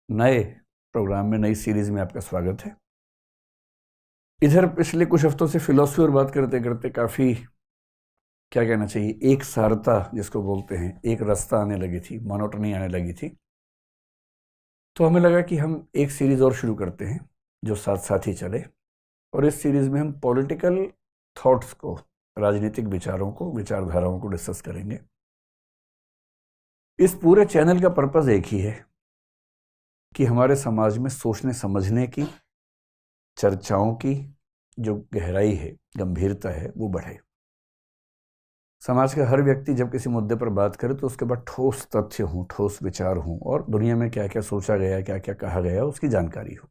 नए प्रोग्राम में, नई सीरीज में आपका स्वागत है। इधर पिछले कुछ हफ्तों से फिलॉसफी और बात करते करते काफ़ी, क्या कहना चाहिए, एक सारता जिसको बोलते हैं, एक रास्ता आने लगी थी, मोनोटनी आने लगी थी। तो हमें लगा कि हम एक सीरीज और शुरू करते हैं जो साथ साथ ही चले। और इस सीरीज में हम पॉलिटिकल थॉट्स को, राजनीतिक विचारों को, विचारधाराओं को डिस्कस करेंगे। इस पूरे चैनल का पर्पस एक ही है कि हमारे समाज में सोचने समझने की, चर्चाओं की जो गहराई है, गंभीरता है, वो बढ़े। समाज का हर व्यक्ति जब किसी मुद्दे पर बात करे तो उसके बाद ठोस तथ्य हों, ठोस विचार हों, और दुनिया में क्या क्या सोचा गया, क्या क्या कहा गया, उसकी जानकारी हो।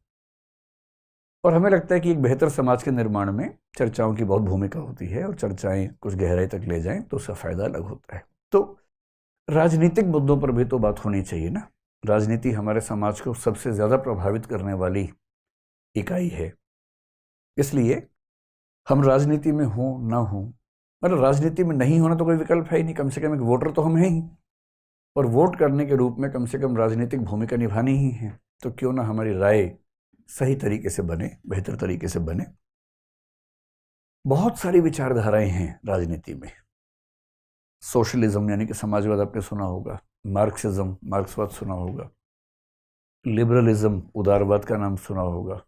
और हमें लगता है कि एक बेहतर समाज के निर्माण में चर्चाओं की बहुत भूमिका होती है, और चर्चाएं कुछ गहराई तक ले जाएं तो उसका फायदा अलग होता है। तो राजनीतिक मुद्दों पर भी तो बात होनी चाहिए ना। राजनीति हमारे समाज को सबसे ज्यादा प्रभावित करने वाली इकाई है। इसलिए हम राजनीति में हों ना हों, मतलब राजनीति में नहीं होना तो कोई विकल्प है ही नहीं, कम से कम एक वोटर तो हम हैं ही, और वोट करने के रूप में कम से कम राजनीतिक भूमिका निभानी ही है। तो क्यों ना हमारी राय सही तरीके से बने, बेहतर तरीके से बने। बहुत सारी विचारधाराएं हैं राजनीति में। सोशलिज्म यानी कि समाजवाद आपने सुना होगा, मार्क्सिज्म, मार्क्सवाद सुना होगा, लिबरलिज्म, उदारवाद का नाम सुना होगा,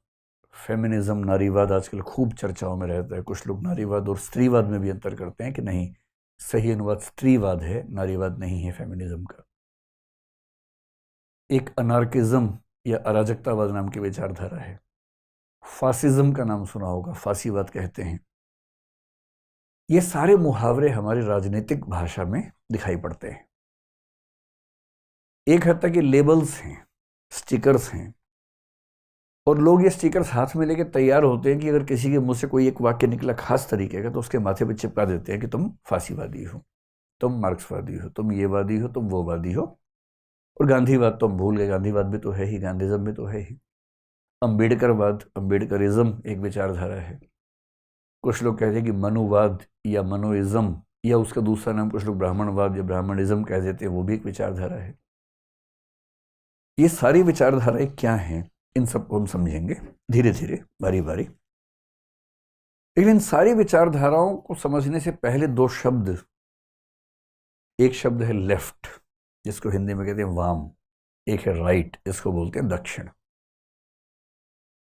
फेमिनिज्म, नारीवाद आजकल खूब चर्चाओं में रहता है। कुछ लोग नारीवाद और स्त्रीवाद में भी अंतर करते हैं कि नहीं, सही अनुवाद स्त्रीवाद है, नारीवाद नहीं है फेमिनिज्म का। एक अनार्किज्म या अराजकतावाद नाम की विचारधारा है। फासिज्म का नाम सुना होगा, फांसीवाद कहते हैं। ये सारे मुहावरे हमारी राजनीतिक भाषा में दिखाई पड़ते हैं। एक हद तक ये लेबल्स हैं, स्टिकर्स हैं, और लोग ये स्टिकर्स हाथ में लेके तैयार होते हैं कि अगर किसी के मुंह से कोई एक वाक्य निकला खास तरीके का तो उसके माथे पे चिपका देते हैं कि तुम फांसीवादी हो, तुम मार्क्सवादी हो, तुम ये वादी हो, तुम वो वादी हो। और गांधीवाद तो हम भूल गए, गांधीवाद भी तो है ही, गांधीज्म भी तो है ही। अम्बेडकरवाद, अम्बेडकरिज्म एक विचारधारा है। कुछ लोग कहते हैं कि मनुवाद या मनोइज्म, या उसका दूसरा नाम कुछ लोग ब्राह्मणवाद या ब्राह्मणिज्म कह देते हैं, वो भी एक विचारधारा है। ये सारी विचारधाराएं क्या हैं, इन सबको हम समझेंगे धीरे धीरे, बारी बारी। लेकिन इन सारी विचारधाराओं को समझने से पहले दो शब्द, एक शब्द है लेफ्ट जिसको हिंदी में कहते हैं वाम, एक है राइट जिसको बोलते हैं दक्षिण।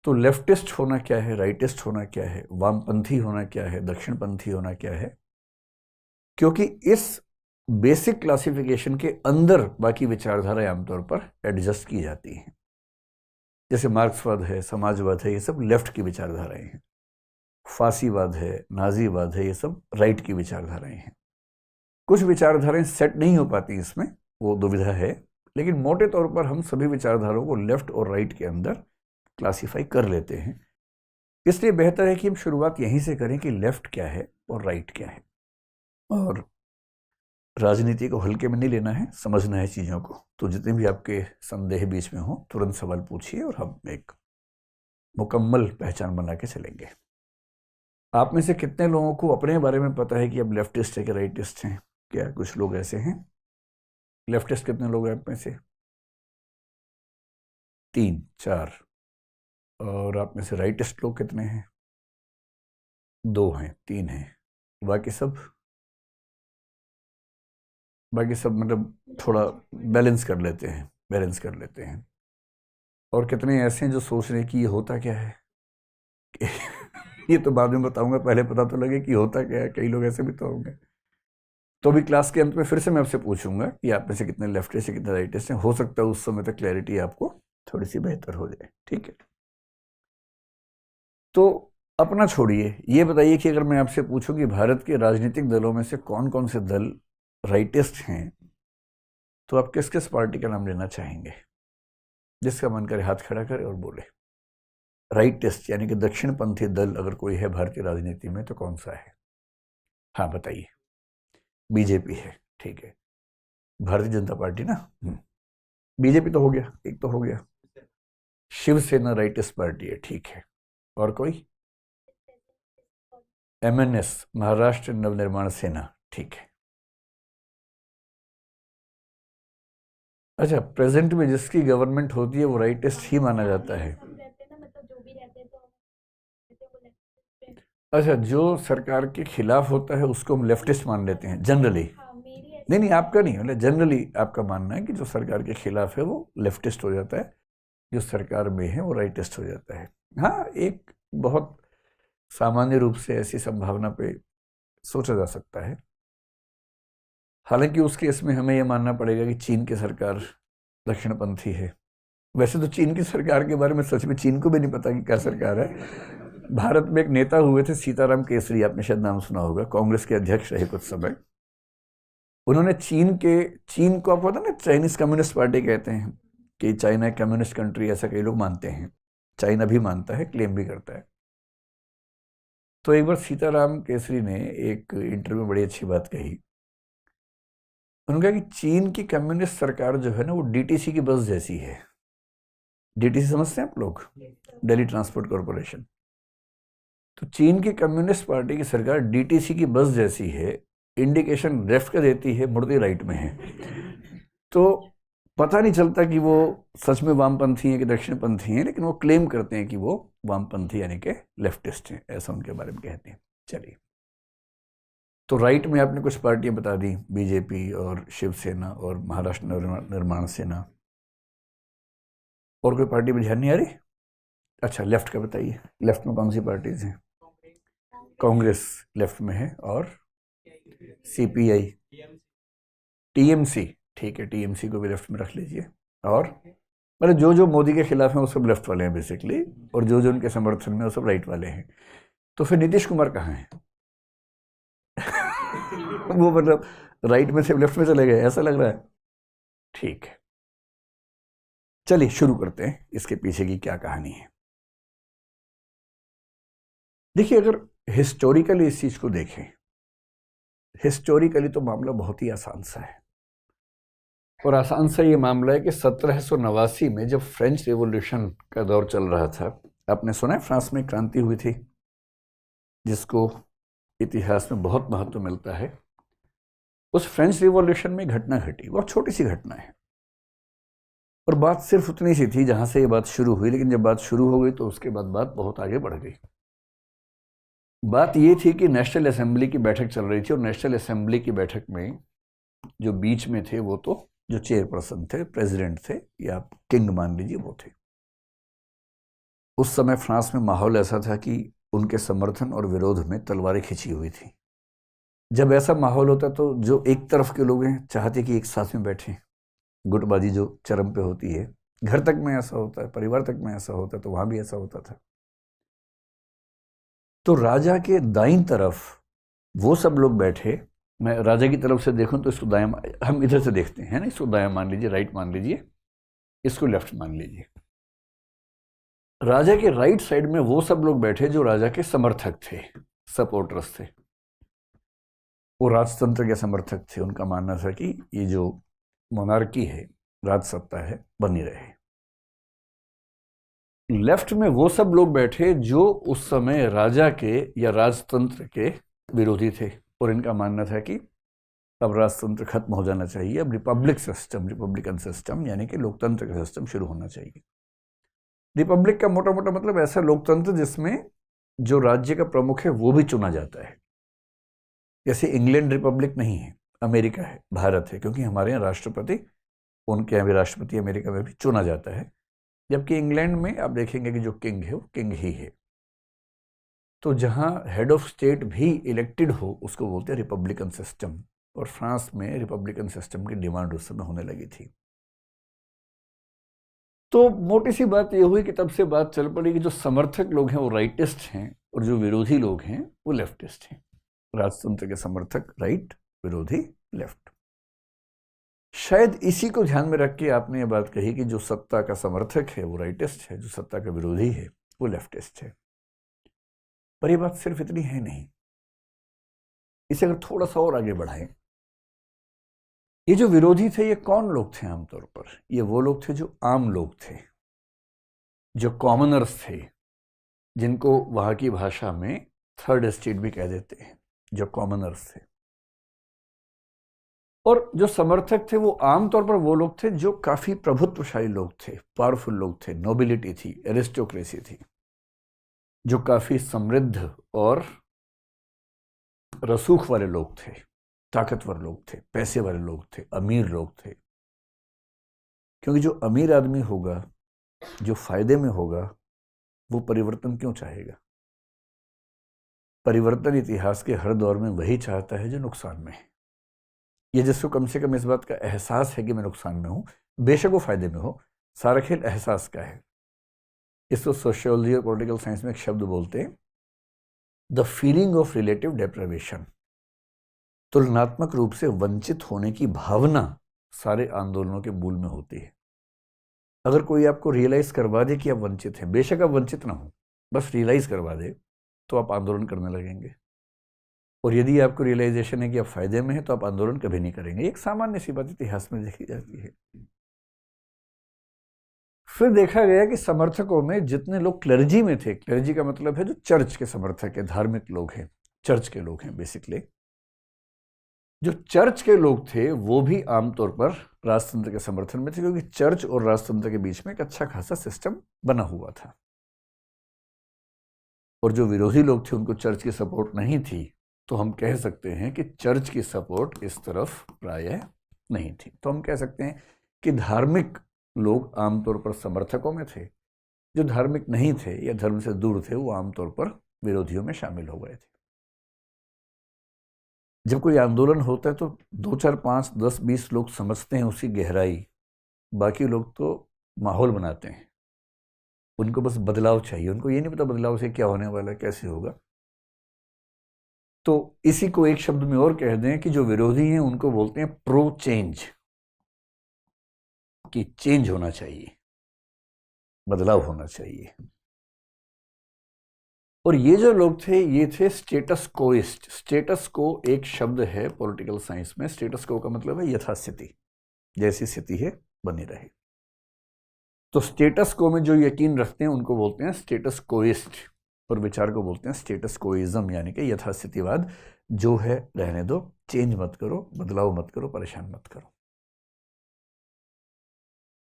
तो लेफ्टिस्ट होना क्या है, राइटिस्ट होना क्या है, वामपंथी होना क्या है, दक्षिणपंथी होना क्या है, क्योंकि इस बेसिक क्लासिफिकेशन के अंदर बाकी विचारधाराएं आमतौर पर एडजस्ट की जाती हैं। जैसे मार्क्सवाद है, समाजवाद है, ये सब लेफ्ट की विचारधाराएं हैं। फांसीवाद है, नाजीवाद है, ये सब राइट की विचारधाराएं हैं। कुछ विचारधाराएं सेट नहीं हो पाती इसमें, वो दुविधा है। लेकिन मोटे तौर पर हम सभी विचारधाराओं को लेफ्ट और राइट के अंदर क्लासीफाई कर लेते हैं। इसलिए बेहतर है कि हम शुरुआत यहीं से करें कि लेफ्ट क्या है और राइट क्या है। और राजनीति को हल्के में नहीं लेना है, समझना है चीज़ों को। तो जितने भी आपके संदेह बीच में हो तुरंत सवाल पूछिए और हम एक मुकम्मल पहचान बना के चलेंगे। आप में से कितने लोगों को अपने बारे में पता है कि अब लेफ्टिस्ट है कि राइटिस्ट हैं? क्या कुछ लोग ऐसे हैं? लेफ्टिस्ट कितने लोग हैं आप में से? 3 4। और आप में से राइटिस्ट लोग कितने हैं? 2 हैं, 3 हैं। बाकी सब, बाकी सब मतलब थोड़ा बैलेंस कर लेते हैं, बैलेंस कर लेते हैं। और कितने ऐसे हैं जो सोच रहे हैं कि ये होता क्या है? ये तो बाद में बताऊंगा, पहले पता तो लगे कि होता क्या है। कई लोग ऐसे भी तो होंगे। तो अभी क्लास के अंत में फिर से मैं आपसे पूछूंगा कि आप में से कितने लेफ्टिस्ट है, कितने राइटिस्ट हैं। हो सकता है उस समय तक क्लैरिटी आपको थोड़ी सी बेहतर हो जाए, ठीक है? तो अपना छोड़िए, ये बताइए कि अगर मैं आपसे पूछूं कि भारत के राजनीतिक दलों में से कौन कौन से दल राइटिस्ट हैं, तो आप किस किस पार्टी का नाम लेना चाहेंगे? जिसका मन करे हाथ खड़ा करे और बोले। राइटिस्ट यानी कि दक्षिणपंथी दल अगर कोई है भारतीय राजनीति में तो कौन सा है? हाँ बताइए। बीजेपी है, ठीक है। भारतीय जनता पार्टी ना। बीजेपी तो हो गया, एक तो हो गया। शिवसेना राइटिस्ट पार्टी है, ठीक है। और कोई? एमएनएस, महाराष्ट्र नवनिर्माण सेना, ठीक है। अच्छा, प्रेजेंट में जिसकी गवर्नमेंट होती है वो राइटिस्ट ही माना जाता है। अच्छा, जो सरकार के खिलाफ होता है उसको हम लेफ्टिस्ट मान लेते हैं जनरली। नहीं नहीं, आपका नहीं, मतलब जनरली आपका मानना है कि जो सरकार के खिलाफ है वो लेफ्टिस्ट हो जाता है, जो सरकार में है वो राइटिस्ट हो जाता है। हाँ, एक बहुत सामान्य रूप से ऐसी संभावना पे सोचा जा सकता है। हालांकि उस केस में हमें यह मानना पड़ेगा कि चीन की सरकार दक्षिणपंथी है। वैसे तो चीन की सरकार के बारे में सच में चीन को भी नहीं पता कि क्या सरकार है। भारत में एक नेता हुए थे सीताराम केसरी, आपने शायद नाम सुना होगा, कांग्रेस के अध्यक्ष रहे कुछ समय। उन्होंने चीन को, आप पता ना, चाइनीज कम्युनिस्ट पार्टी कहते हैं कि चाइना एक कम्युनिस्ट कंट्री, ऐसा कई लोग मानते हैं। चाइना भी मानता है, क्लेम भी करता है। तो एक बार सीताराम केसरी ने एक इंटरव्यू में बड़ी अच्छी बात कही। उन्होंने कहा कि चीन की कम्युनिस्ट सरकार जो है ना वो डीटीसी की बस जैसी है। डीटीसी समझते हैं आप लोग? Delhi transport corporation. तो चीन की कम्युनिस्ट पार्टी की सरकार डीटीसी की बस जैसी है, इंडिकेशन लेफ्ट का देती है, मुड़ती राइट में है। तो पता नहीं चलता कि वो सच में वामपंथी हैं कि दक्षिणपंथी हैं, लेकिन वो क्लेम करते हैं कि वो वामपंथी यानी कि लेफ्टिस्ट हैं, ऐसा उनके बारे में कहते हैं। चलिए, तो राइट में आपने कुछ पार्टियां बता दी, बीजेपी और शिवसेना और महाराष्ट्र निर्माण सेना। और कोई पार्टी में ध्यान नहीं आ रही? अच्छा, लेफ्ट का बताइए, लेफ्ट में कौन सी पार्टीज हैं? कांग्रेस लेफ्ट में है, और सीपीआई, टीएमसी, ठीक है, टीएमसी को भी लेफ्ट में रख लीजिए। और मतलब जो जो मोदी के खिलाफ हैं वो सब लेफ्ट वाले हैं बेसिकली, और जो जो उनके समर्थन में वो सब राइट वाले हैं। तो फिर नीतीश कुमार कहाँ हैं? वो मतलब राइट में से लेफ्ट में चले गए, ऐसा लग रहा है। ठीक है, चलिए शुरू करते हैं, इसके पीछे की क्या कहानी है। देखिए, अगर हिस्टोरिकली इस चीज को देखें, हिस्टोरिकली तो मामला बहुत ही आसान सा है। और आसान सा ये मामला है कि 1789 में जब फ्रेंच रेवोल्यूशन का दौर चल रहा था, आपने सुना है फ्रांस में क्रांति हुई थी, जिसको इतिहास में बहुत महत्व मिलता है। उस फ्रेंच रिवॉल्यूशन में घटना घटी, बहुत छोटी सी घटना है, और बात सिर्फ उतनी सी थी जहां से ये बात शुरू हुई। लेकिन जब बात शुरू हो गई तो उसके बाद बात बहुत आगे बढ़ गई। बात ये थी कि नेशनल असेंबली की बैठक चल रही थी, और नेशनल असेंबली की बैठक में जो बीच में थे वो तो जो चेयरपर्सन थे, प्रेसिडेंट थे, या आप किंग मान लीजिए, वो थे। उस समय फ्रांस में माहौल ऐसा था कि उनके समर्थन और विरोध में तलवारें खिंची हुई थी। जब ऐसा माहौल होता तो जो एक तरफ के लोग हैं चाहते कि एक साथ में बैठें, गुटबाजी जो चरम पे होती है, घर तक में ऐसा होता है, परिवार तक में ऐसा होता है, तो वहां भी ऐसा होता था। तो राजा के दाईं तरफ वो सब लोग बैठे। मैं राजा की तरफ से देखूं तो इसको दायां, हम इधर से देखते हैं ना, इसको दायां मान लीजिए, राइट मान लीजिए, इसको लेफ्ट मान लीजिए। राजा के राइट साइड में वो सब लोग बैठे जो राजा के समर्थक थे, सपोर्टर्स थे। वो राजतंत्र के समर्थक थे। उनका मानना था कि ये जो मोनार्की है, राजसत्ता है, बनी रहे। लेफ्ट में वो सब लोग बैठे जो उस समय राजा के या राजतंत्र के विरोधी थे, और इनका मानना था कि अब राजतंत्र खत्म हो जाना चाहिए, अब रिपब्लिक सिस्टम, रिपब्लिकन सिस्टम यानी कि लोकतंत्र का सिस्टम शुरू होना चाहिए। रिपब्लिक का मोटा मोटा मतलब ऐसा लोकतंत्र जिसमें जो राज्य का प्रमुख है वो भी चुना जाता है। जैसे इंग्लैंड रिपब्लिक नहीं है, अमेरिका है, भारत है, क्योंकि हमारे यहाँ राष्ट्रपति, उनके यहाँ भी राष्ट्रपति अमेरिका में भी चुना जाता है। जबकि इंग्लैंड में आप देखेंगे कि जो किंग है वो किंग ही है। तो जहाँ हेड ऑफ स्टेट भी इलेक्टेड हो उसको बोलते हैं रिपब्लिकन सिस्टम, और फ्रांस में रिपब्लिकन सिस्टम की डिमांड उस समय होने लगी थी। तो मोटी सी बात यह हुई कि तब से बात चल पड़ी कि जो समर्थक लोग हैं वो राइटिस्ट हैं, और जो विरोधी लोग हैं वो लेफ्टिस्ट हैं। राजतंत्र के समर्थक राइट, विरोधी लेफ्ट। शायद इसी को ध्यान में रख के आपने ये बात कही कि जो सत्ता का समर्थक है वो राइटिस्ट है, जो सत्ता का विरोधी है वो लेफ्टिस्ट है। पर ये बात सिर्फ इतनी है नहीं। इसे अगर थोड़ा सा और आगे बढ़ाएं, ये जो विरोधी थे ये कौन लोग थे? आमतौर पर ये वो लोग थे जो आम लोग थे, जो कॉमनर्स थे, जिनको वहां की भाषा में थर्ड एस्टेट भी कह देते हैं, जो कॉमनर्स थे। और जो समर्थक थे वो आमतौर पर वो लोग थे जो काफी प्रभुत्वशाली लोग थे, पावरफुल लोग थे, नोबिलिटी थी, एरिस्टोक्रेसी थी, जो काफी समृद्ध और रसूख वाले लोग थे, ताकतवर लोग थे, पैसे वाले लोग थे, अमीर लोग थे। क्योंकि जो अमीर आदमी होगा, जो फायदे में होगा, वो परिवर्तन क्यों चाहेगा? परिवर्तन इतिहास के हर दौर में वही चाहता है जो नुकसान में है। ये जिसको कम से कम इस बात का एहसास है कि मैं नुकसान में हूं, बेशक वो फायदे में हो, सारा खेल एहसास का है। इसको सोशियोलॉजी और पॉलिटिकल साइंस में एक शब्द बोलते हैं, द फीलिंग ऑफ रिलेटिव डेप्रावेशन। तुलनात्मक रूप से वंचित होने की भावना सारे आंदोलनों के मूल में होती है। अगर कोई आपको रियलाइज करवा दे कि आप वंचित हैं, बेशक आप वंचित ना हो, बस रियलाइज करवा दे, तो आप आंदोलन करने लगेंगे। और यदि आपको रियलाइजेशन है कि आप फायदे में हैं, तो आप आंदोलन कभी नहीं करेंगे। एक सामान्य सी बात इतिहास में देखी जाती है। फिर देखा गया कि समर्थकों में जितने लोग क्लर्जी में थे, क्लर्जी का मतलब है जो चर्च के समर्थक है, धार्मिक लोग हैं, चर्च के लोग हैं बेसिकली, जो चर्च के लोग थे वो भी आमतौर पर राजतंत्र के समर्थन में थे, क्योंकि चर्च और राजतंत्र के बीच में एक अच्छा खासा सिस्टम बना हुआ था। और जो विरोधी लोग थे उनको चर्च की सपोर्ट नहीं थी, तो हम कह सकते हैं कि चर्च की सपोर्ट इस तरफ प्रायः नहीं थी। तो हम कह सकते हैं कि धार्मिक लोग आमतौर पर समर्थकों में थे, जो धार्मिक नहीं थे या धर्म से दूर थे वो आमतौर पर विरोधियों में शामिल हो गए थे। जब कोई आंदोलन होता है तो 2, 4, 5, 10, 20 लोग समझते हैं उसकी गहराई, बाकी लोग तो माहौल बनाते हैं। उनको बस बदलाव चाहिए, उनको ये नहीं पता बदलाव से क्या होने वाला है, कैसे होगा। तो इसी को एक शब्द में और कह दें कि जो विरोधी हैं उनको बोलते हैं प्रो चेंज, कि चेंज होना चाहिए, बदलाव होना चाहिए। और ये जो लोग थे ये थे स्टेटस कोइस्ट। स्टेटस को एक शब्द है पॉलिटिकल साइंस में, स्टेटस को का मतलब है यथास्थिति, जैसी स्थिति है बनी रहे। तो स्टेटस को में जो यकीन रखते हैं उनको बोलते हैं स्टेटस कोइस्ट, और विचार को बोलते हैं स्टेटस कोइज्म, यानी कि यथास्थितिवाद। जो है रहने दो, चेंज मत करो, बदलाव मत करो, परेशान मत करो।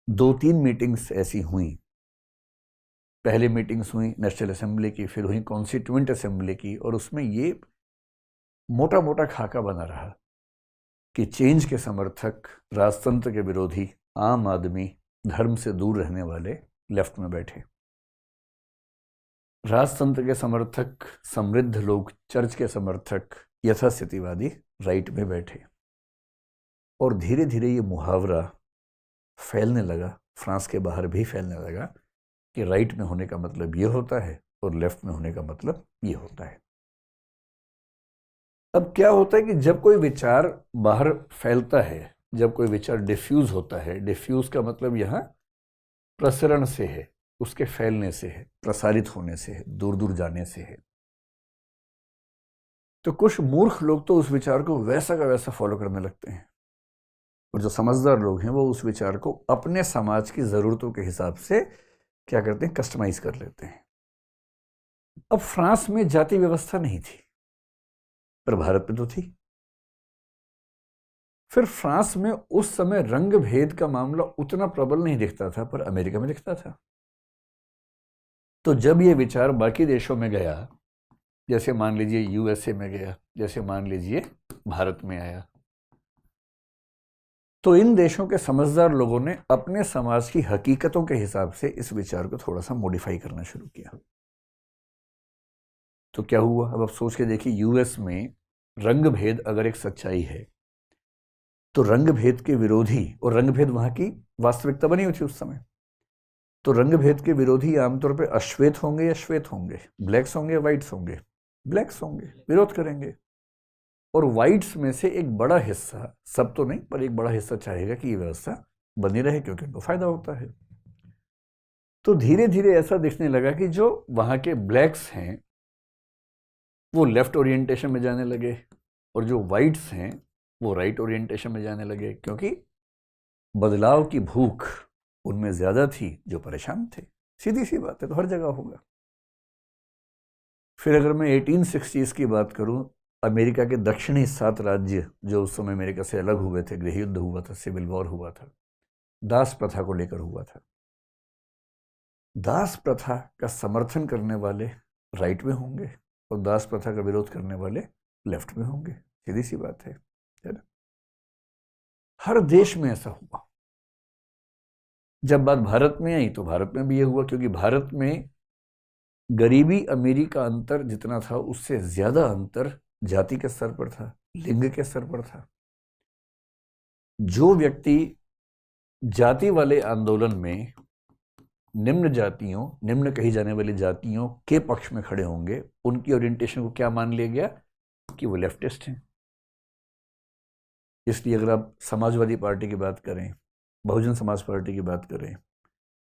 2-3 मीटिंग्स ऐसी हुई। पहले मीटिंग्स हुई नेशनल असेंबली की, फिर हुई कॉन्स्टिट्यूएंट असेंबली की, और उसमें ये मोटा मोटा खाका बना रहा कि चेंज के समर्थक, राजतंत्र के विरोधी, आम आदमी, धर्म से दूर रहने वाले लेफ्ट में बैठे, राजतंत्र के समर्थक, समृद्ध लोग, चर्च के समर्थक, यथास्थितिवादी राइट में बैठे। और धीरे धीरे ये मुहावरा फैलने लगा, फ्रांस के बाहर भी फैलने लगा, कि राइट में होने का मतलब ये होता है और लेफ्ट में होने का मतलब ये होता है। अब क्या होता है कि जब कोई विचार बाहर फैलता है, जब कोई विचार डिफ्यूज होता है, डिफ्यूज का मतलब यहां प्रसरण से है, उसके फैलने से है, प्रसारित होने से है, दूर दूर जाने से है, तो कुछ मूर्ख लोग तो उस विचार को वैसा का वैसा फॉलो करने लगते हैं, और जो समझदार लोग हैं वो उस विचार को अपने समाज की जरूरतों के हिसाब से क्या करते हैं, कस्टमाइज कर लेते हैं। अब फ्रांस में जाति व्यवस्था नहीं थी, पर भारत में तो थी। फिर फ्रांस में उस समय रंग भेद का मामला उतना प्रबल नहीं दिखता था, पर अमेरिका में दिखता था। तो जब ये विचार बाकी देशों में गया, जैसे मान लीजिए यूएसए में गया, जैसे मान लीजिए भारत में आया, तो इन देशों के समझदार लोगों ने अपने समाज की हकीकतों के हिसाब से इस विचार को थोड़ा सा मॉडिफाई करना शुरू किया। तो क्या हुआ, अब आप सोच के देखिए, यूएस में रंग भेद अगर एक सच्चाई है, तो रंग भेद के विरोधी, और रंग भेद वहां की वास्तविकता बनी हुई थी उस समय, तो रंग भेद के विरोधी आमतौर पे अश्वेत होंगे या श्वेत होंगे, ब्लैक्स होंगे या व्हाइट्स होंगे, ब्लैक्स होंगे, विरोध करेंगे। और व्हाइट्स में से एक बड़ा हिस्सा, सब तो नहीं पर एक बड़ा हिस्सा चाहेगा कि ये व्यवस्था बनी रहे, क्योंकि उनको फायदा होता है। तो धीरे धीरे ऐसा दिखने लगा कि जो वहां के ब्लैक्स हैं वो लेफ्ट ओरिएंटेशन में जाने लगे, और जो व्हाइट्स हैं वो राइट ओरिएंटेशन में जाने लगे, क्योंकि बदलाव की भूख उनमें ज्यादा थी जो परेशान थे। सीधी सी बात है, तो हर जगह होगा। फिर अगर मैं 1860s की बात करूं, अमेरिका के दक्षिणी 7 राज्य जो उस समय अमेरिका से अलग हुए थे, गृह युद्ध हुआ था, सिविल वॉर हुआ था, दास प्रथा को लेकर हुआ था। दास प्रथा का समर्थन करने वाले राइट में होंगे और दास प्रथा का विरोध करने वाले लेफ्ट में होंगे, सीधी सी बात है ना। हर देश में ऐसा हुआ। जब बात भारत में आई तो भारत में भी ये हुआ, क्योंकि भारत में गरीबी अमीरी का अंतर जितना था उससे ज्यादा अंतर जाति के स्तर पर था, लिंग के स्तर पर था। जो व्यक्ति जाति वाले आंदोलन में निम्न जातियों, निम्न कही जाने वाली जातियों के पक्ष में खड़े होंगे, उनकी ओरिएंटेशन को क्या मान लिया गया कि वो लेफ्टिस्ट हैं। इसलिए अगर आप समाजवादी पार्टी की बात करें, बहुजन समाज पार्टी की बात करें,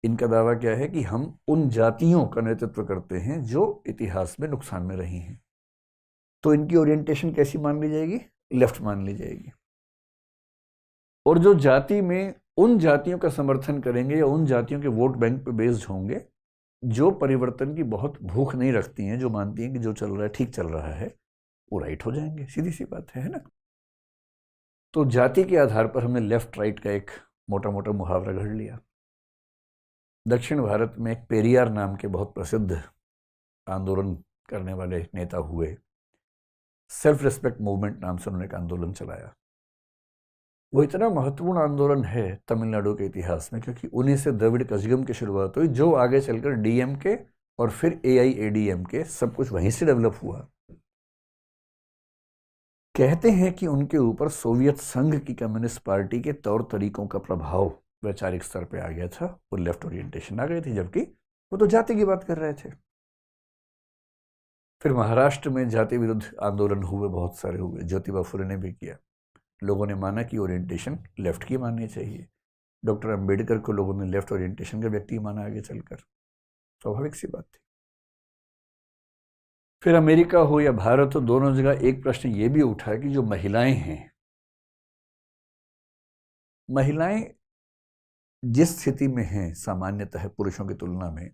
इनका दावा क्या है कि हम उन जातियों का नेतृत्व करते हैं जो इतिहास में नुकसान में रही हैं। तो इनकी ओरिएंटेशन कैसी मान ली जाएगी? लेफ्ट मान ली जाएगी। और जो जाति में उन जातियों का समर्थन करेंगे या उन जातियों के वोट बैंक पे बेस्ड होंगे जो परिवर्तन की बहुत भूख नहीं रखती हैं, जो मानती हैं कि जो चल रहा है ठीक चल रहा है, वो राइट हो जाएंगे। सीधी सी बात है ना। तो जाति के आधार पर हमने लेफ्ट राइट का एक मोटा मोटा मुहावरा घड़ लिया। दक्षिण भारत में एक पेरियार नाम के बहुत प्रसिद्ध आंदोलन करने वाले नेता हुए। सेल्फ रिस्पेक्ट मूवमेंट नाम से उन्होंने एक आंदोलन चलाया। वो इतना महत्वपूर्ण आंदोलन है तमिलनाडु के इतिहास में, क्योंकि उन्हीं से द्रविड़ कजगम की शुरुआत हुई, जो आगे चलकर डीएमके और फिर एआईएडीएमके सब कुछ वहीं से डेवलप हुआ। कहते हैं कि उनके ऊपर सोवियत संघ की कम्युनिस्ट पार्टी के तौर तरीकों का प्रभाव वैचारिक स्तर पे आ गया था और लेफ्ट ओरिएंटेशन आ गई थी, जबकि वो तो जाति की बात कर रहे थे। फिर महाराष्ट्र में जाति विरुद्ध आंदोलन हुए, बहुत सारे हुए, ज्योतिबा फुले ने भी किया। लोगों ने माना कि ओरिएंटेशन लेफ्ट की माननी चाहिए। डॉक्टर अंबेडकर को लोगों ने लेफ्ट ओरिएंटेशन का व्यक्ति माना आगे चलकर, स्वाभाविक सी बात थी। फिर अमेरिका हो या भारत हो, दोनों जगह एक प्रश्न ये भी उठा कि जो महिलाएं हैं, महिलाएं जिस स्थिति में हैं सामान्यतः पुरुषों की तुलना में,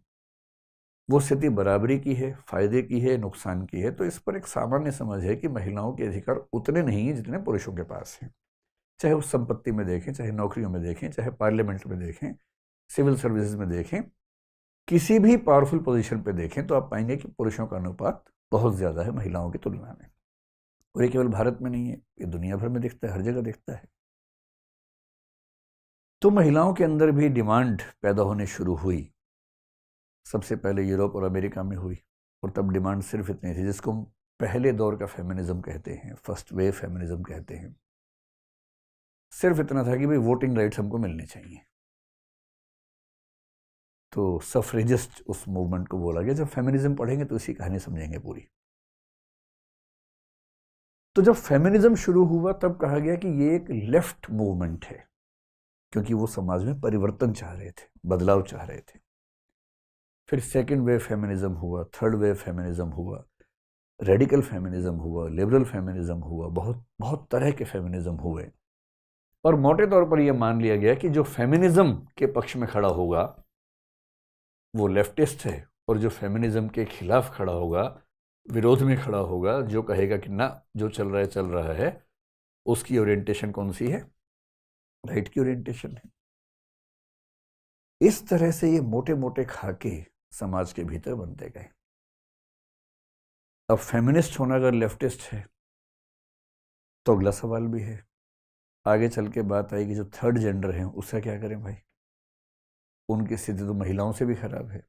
वो स्थिति बराबरी की है, फायदे की है, नुकसान की है। तो इस पर एक सामान्य समझ है कि महिलाओं के अधिकार उतने नहीं हैं जितने पुरुषों के पास हैं। चाहे उस संपत्ति में देखें, चाहे नौकरियों में देखें, चाहे पार्लियामेंट में देखें, सिविल सर्विसेज में देखें, किसी भी पावरफुल पोजीशन पे देखें तो आप पाएंगे कि पुरुषों का अनुपात बहुत ज़्यादा है महिलाओं की तुलना में। और ये केवल भारत में नहीं है, ये दुनिया भर में दिखता है, हर जगह दिखता है। तो महिलाओं के अंदर भी डिमांड पैदा होने शुरू हुई। सबसे पहले यूरोप और अमेरिका में हुई, और तब डिमांड सिर्फ इतनी थी जिसको हम पहले दौर का फेमिनिज्म कहते हैं, फर्स्ट वेव फेमिनिज्म कहते हैं। सिर्फ इतना था कि भाई वोटिंग राइट्स हमको मिलने चाहिए। तो सफरेजिस्ट उस मूवमेंट को बोला गया। जब फेमिनिज्म पढ़ेंगे तो इसी कहानी समझेंगे पूरी। तो जब फेमिनिज्म शुरू हुआ तब कहा गया कि ये एक लेफ्ट मूवमेंट है, क्योंकि वो समाज में परिवर्तन चाह रहे थे, बदलाव चाह रहे थे। फिर सेकेंड वेव फेमिनिज्म हुआ, थर्ड वेव फेमिनिज्म हुआ, रेडिकल फेमिनिज्म हुआ, लिबरल फेमिनिज्म हुआ, बहुत बहुत तरह के फेमिनिज्म हुए। और मोटे तौर पर यह मान लिया गया कि जो फेमिनिज्म के पक्ष में खड़ा होगा वो लेफ्टिस्ट है, और जो फेमिनिज्म के खिलाफ खड़ा होगा, विरोध में खड़ा होगा, जो कहेगा कि ना जो चल रहा है चल रहा है, उसकी ओरिएंटेशन कौन सी है? राइट की ओरिएंटेशन है। इस तरह से ये मोटे मोटे खाके समाज के भीतर बनते गए। अब फेमिनिस्ट होना अगर लेफ्टिस्ट है तो अगला सवाल भी है, आगे चल के बात आएगी जो थर्ड जेंडर है उसका क्या करें भाई? उनकी स्थिति तो महिलाओं से भी खराब है।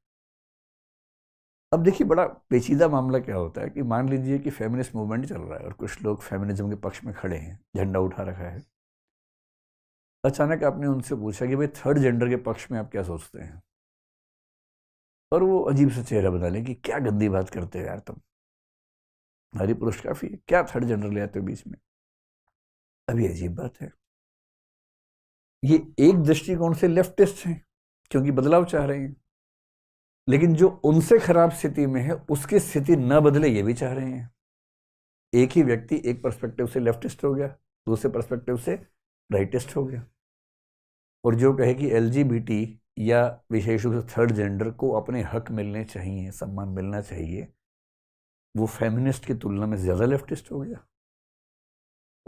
अब देखिए बड़ा पेचीदा मामला क्या होता है कि मान लीजिए कि फेमिनिस्ट मूवमेंट चल रहा है और कुछ लोग फेमिनिज्म के पक्ष में खड़े हैं, झंडा उठा रखा है। अचानक आपने उनसे पूछा कि भाई थर्ड जेंडर के पक्ष में आप क्या सोचते हैं, और वो अजीब सा चेहरा बना लें कि क्या गंदी बात करते हो यार तुम, हमारी पुरुष काफी है, क्या थर्ड जेंडर ले आते हो बीच में। अभी अजीब बात है। ये एक दृष्टिकोण से लेफ्टिस्ट हैं क्योंकि बदलाव चाह रहे हैं, लेकिन जो उनसे खराब स्थिति में है उसकी स्थिति न बदले ये भी चाह रहे हैं। एक ही व्यक्ति एक पर्सपेक्टिव से लेफ्टिस्ट हो गया, दूसरे पर्सपेक्टिव से राइटिस्ट हो गया। और जो कहे कि एलजीबीटी या विशेष रूप से थर्ड जेंडर को अपने हक मिलने चाहिए, सम्मान मिलना चाहिए, वो फेमिनिस्ट की तुलना में ज़्यादा लेफ्टिस्ट हो गया।